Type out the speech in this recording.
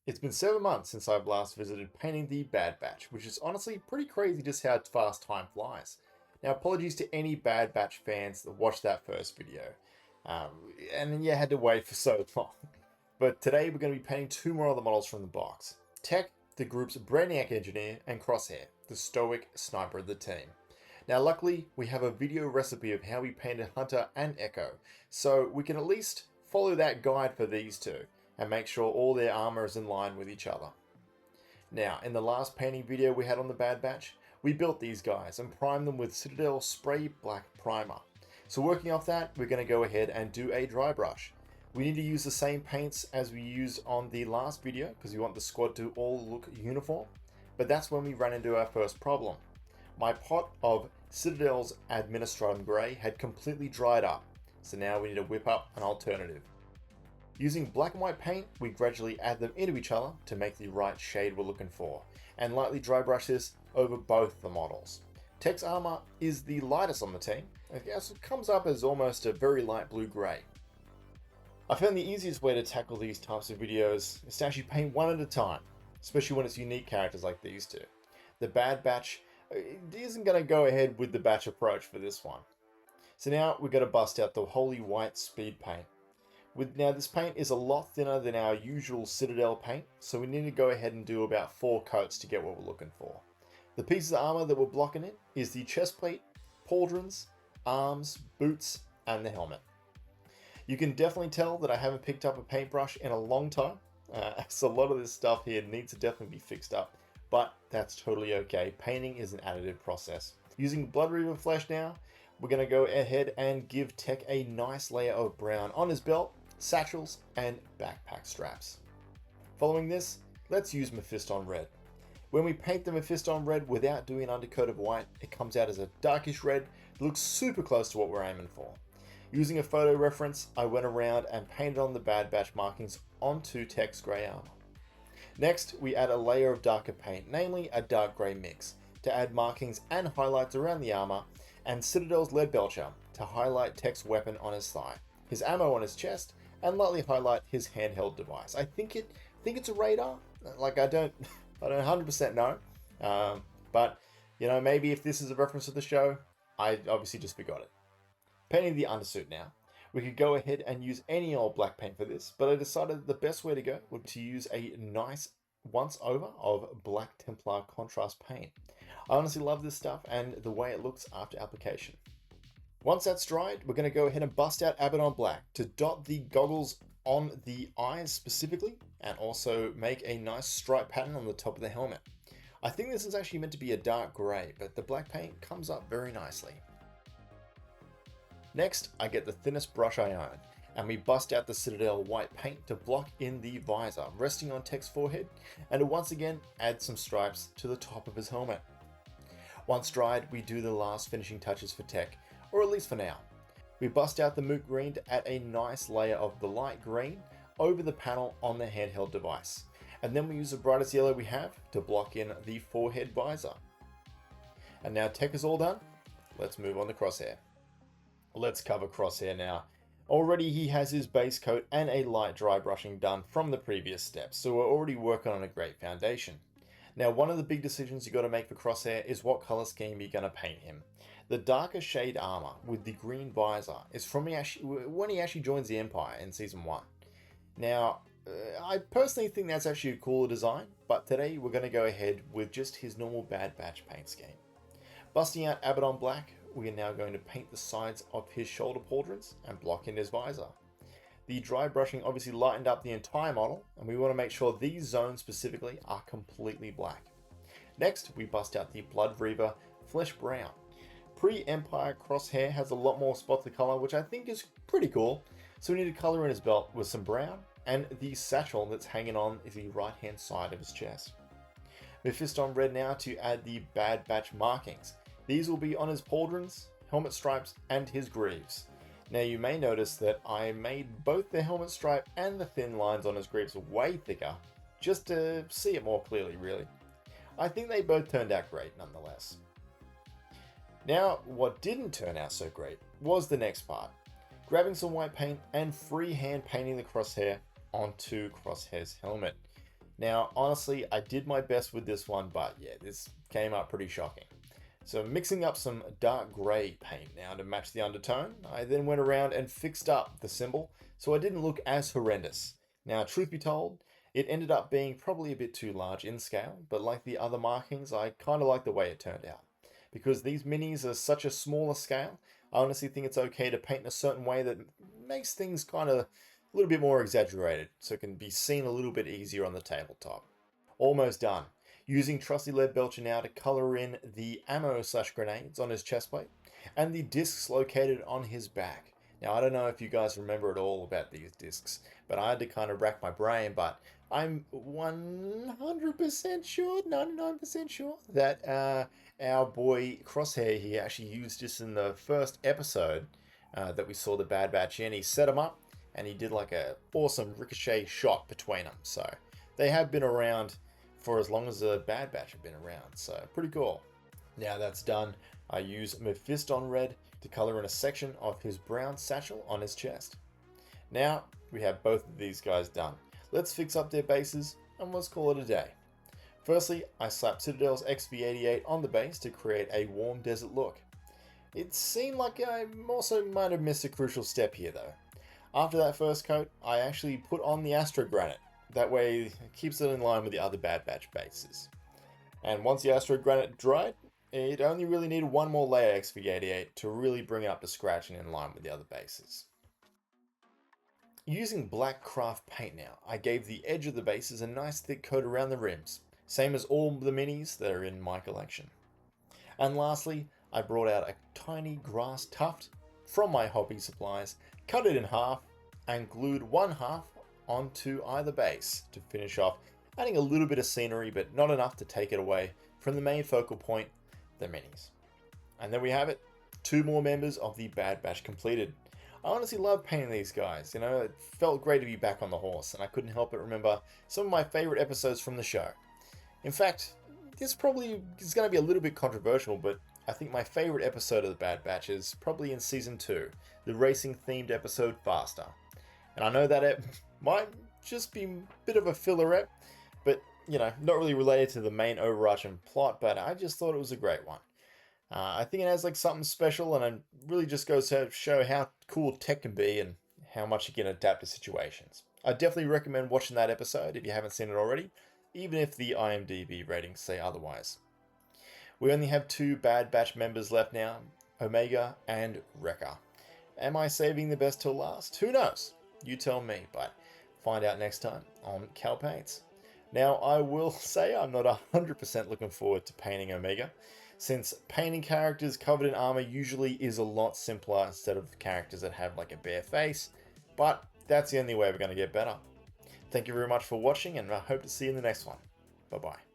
It's been 7 months since I've last visited painting the Bad Batch, which is honestly pretty crazy just how fast time flies. Now, apologies to any Bad Batch fans that watched that first video, and then you had to wait for so long. But today we're going to be painting two more other models from the box. Tech, the group's Brainiac engineer, and Crosshair, the stoic sniper of the team. Now, luckily, we have a video recipe of how we painted Hunter and Echo, so we can at least follow that guide for these two and make sure all their armor is in line with each other. Now, in the last painting video we had on the Bad Batch, we built these guys and primed them with Citadel Spray Black Primer. So working off that, we're going to go ahead and do a dry brush. We need to use the same paints as we used on the last video because we want the squad to all look uniform, but that's when we ran into our first problem. My pot of Citadel's Administratum Grey had completely dried up, so now we need to whip up an alternative. Using black and white paint, we gradually add them into each other to make the right shade we're looking for, and lightly dry brush this over both the models. Tech's armor is the lightest on the team. I guess it comes up as almost a very light blue-grey. I found the easiest way to tackle these types of videos is to actually paint one at a time, especially when it's unique characters like these two. The Bad Batch isn't going to go ahead with the batch approach for this one. So now we're going to bust out the Holy White Speed Paint. Now this paint is a lot thinner than our usual Citadel paint, so we need to go ahead and do about 4 coats to get what we're looking for. The pieces of armor that we're blocking in is the chest plate, pauldrons, arms, boots, and the helmet. You can definitely tell that I haven't picked up a paintbrush in a long time, as a lot of this stuff here needs to definitely be fixed up, but that's totally okay. Painting is an additive process. Using Blood Reaver Flesh now, we're going to go ahead and give Tech a nice layer of brown on his belt, satchels, and backpack straps. Following this, let's use Mephiston Red. When we paint the Mephiston Red without doing an undercoat of white, it comes out as a darkish red that looks super close to what we're aiming for. Using a photo reference, I went around and painted on the Bad Batch markings onto Tech's grey armor. Next, we add a layer of darker paint, namely a dark grey mix, to add markings and highlights around the armor, and Citadel's Lead Belcher to highlight Tech's weapon on his thigh, his ammo on his chest, and lightly highlight his handheld device. I think it's a radar. Like I don't 100% know, but you know, maybe if this is a reference to the show, I obviously just forgot it. Painting the undersuit now. We could go ahead and use any old black paint for this, but I decided the best way to go would be to use a nice once over of Black Templar contrast paint. I honestly love this stuff and the way it looks after application. Once that's dried, we're going to go ahead and bust out Abaddon Black to dot the goggles on the eyes specifically, and also make a nice stripe pattern on the top of the helmet. I think this is actually meant to be a dark grey, but the black paint comes up very nicely. Next, I get the thinnest brush I own, and we bust out the Citadel white paint to block in the visor, resting on Tech's forehead, and to once again add some stripes to the top of his helmet. Once dried, we do the last finishing touches for Tech, or at least for now. We bust out the Moot Green to add a nice layer of the light green over the panel on the handheld device, and then we use the brightest yellow we have to block in the forehead visor. And now Tech is all done, let's move on to Crosshair. Let's cover Crosshair now. Already he has his base coat and a light dry brushing done from the previous steps, so we're already working on a great foundation. Now, one of the big decisions you got to make for Crosshair is what color scheme you're going to paint him. The darker shade armor with the green visor is from when he actually joins the Empire in Season 1. Now, I personally think that's actually a cooler design, but today we're going to go ahead with just his normal Bad Batch paint scheme. Busting out Abaddon Black, we are now going to paint the sides of his shoulder pauldrons and block in his visor. The dry brushing obviously lightened up the entire model, and we want to make sure these zones specifically are completely black. Next, we bust out the Blood Reaver Flesh Brown. Pre-Empire Crosshair has a lot more spots of color, which I think is pretty cool, so we need to color in his belt with some brown, and the satchel that's hanging on is the right hand side of his chest. Mephiston Red now to add the Bad Batch markings. These will be on his pauldrons, helmet stripes, and his greaves. Now you may notice that I made both the helmet stripe and the thin lines on his greaves way thicker, just to see it more clearly really. I think they both turned out great nonetheless. Now what didn't turn out so great was the next part. Grabbing some white paint and freehand painting the crosshair onto Crosshair's helmet. Now, honestly, I did my best with this one, but yeah, this came up pretty shocking. So mixing up some dark grey paint now to match the undertone, I then went around and fixed up the symbol so I didn't look as horrendous. Now, truth be told, it ended up being probably a bit too large in scale, but like the other markings, I kind of like the way it turned out. Because these minis are such a smaller scale, I honestly think it's okay to paint in a certain way that makes things kind of a little bit more exaggerated, so it can be seen a little bit easier on the tabletop. Almost done. Using trusty lead belcher now to colour in the ammo/grenades on his chestplate and the discs located on his back. Now, I don't know if you guys remember at all about these discs, but I had to kind of rack my brain, but I'm 100% sure, 99% sure that our boy Crosshair, he actually used this in the first episode that we saw the Bad Batch in. He set them up and he did like a awesome ricochet shot between them. So they have been around for as long as the Bad Batch have been around. So pretty cool. Now that's done, I use Mephiston Red to colour in a section of his brown satchel on his chest. Now we have both of these guys done. Let's fix up their bases and let's call it a day. Firstly, I slapped Citadel's XV88 on the base to create a warm desert look. It seemed like I also might have missed a crucial step here though. After that first coat, I actually put on the Astro Granite. That way it keeps it in line with the other Bad Batch bases. And once the Astro Granite dried, it only really needed one more layer XV88 to really bring it up to scratch and in line with the other bases. Using black craft paint now, I gave the edge of the bases a nice thick coat around the rims, same as all the minis that are in my collection. And lastly, I brought out a tiny grass tuft from my hobby supplies, cut it in half, and glued one half onto either base to finish off, adding a little bit of scenery but not enough to take it away from the main focal point, the minis. And there we have it, 2 more members of the Bad Batch completed. I honestly love painting these guys, it felt great to be back on the horse, and I couldn't help but remember some of my favourite episodes from the show. In fact, this probably is going to be a little bit controversial, but I think my favourite episode of the Bad Batch is probably in Season 2, the racing-themed episode Faster. And I know that it might just be a bit of a filler ep, but, not really related to the main overarching plot, but I just thought it was a great one. I think it has like something special, and it really just goes to show how cool tech can be and how much it can adapt to situations. I definitely recommend watching that episode if you haven't seen it already, even if the IMDb ratings say otherwise. We only have 2 Bad Batch members left now, Omega and Wrecker. Am I saving the best till last? Who knows? You tell me, but find out next time on Cal Paints. Now, I will say I'm not 100% looking forward to painting Omega, since painting characters covered in armor usually is a lot simpler instead of characters that have like a bare face, but that's the only way we're going to get better. Thank you very much for watching, and I hope to see you in the next one. Bye bye.